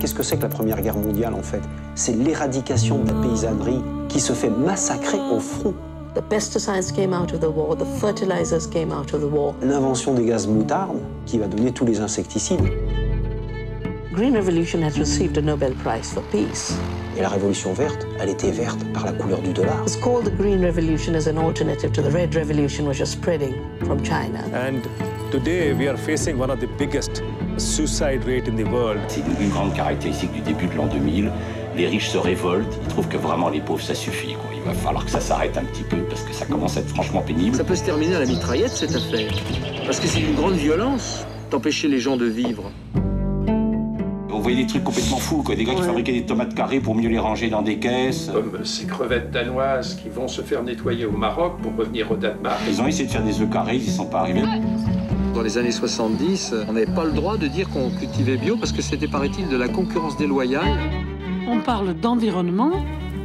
Qu'est-ce que c'est que la Première Guerre mondiale, en fait? C'est l'éradication de la paysannerie qui se fait massacrer au front. The pesticides came out of the war, the fertilizers came out of the war. L'invention des gaz moutardes qui va donner tous les insecticides. Green Revolution has received a Nobel Prize for Peace. Et la Révolution verte, elle était verte par la couleur du dollar. It's called the Green Revolution as an alternative to the Red Revolution which is spreading from China. And today we are facing one of the biggest suicide rate in the world. C'est une grande caractéristique du début de l'an 2000. Les riches se révoltent, ils trouvent que vraiment les pauvres ça suffit, quoi. Il va falloir que ça s'arrête un petit peu parce que ça commence à être franchement pénible. Ça peut se terminer à la mitraillette cette affaire. Parce que c'est une grande violence d'empêcher les gens de vivre. On voyait des trucs complètement fous, quoi. Des gars qui fabriquaient des tomates carrées pour mieux les ranger dans des caisses. Comme ces crevettes danoises qui vont se faire nettoyer au Maroc pour revenir au Danemark. Ils ont essayé de faire des œufs carrés, ils n'y sont pas arrivés. Dans les années 70, on n'avait pas le droit de dire qu'on cultivait bio parce que c'était, paraît-il, de la concurrence déloyale. On parle d'environnement,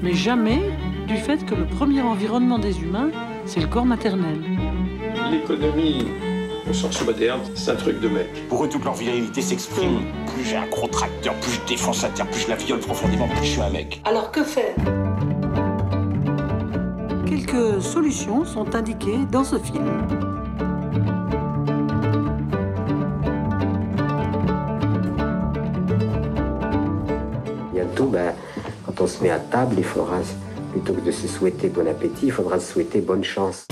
mais jamais du fait que le premier environnement des humains, c'est le corps maternel. L'économie, au sens moderne, c'est un truc de mec. Pour eux, toute leur virilité s'exprime. Plus j'ai un gros tracteur, plus je défonce la terre, plus je la viole profondément, plus je suis un mec. Alors que faire? Quelques solutions sont indiquées dans ce film. Bientôt, quand on se met à table, il faudra, plutôt que de se souhaiter bon appétit, il faudra se souhaiter bonne chance.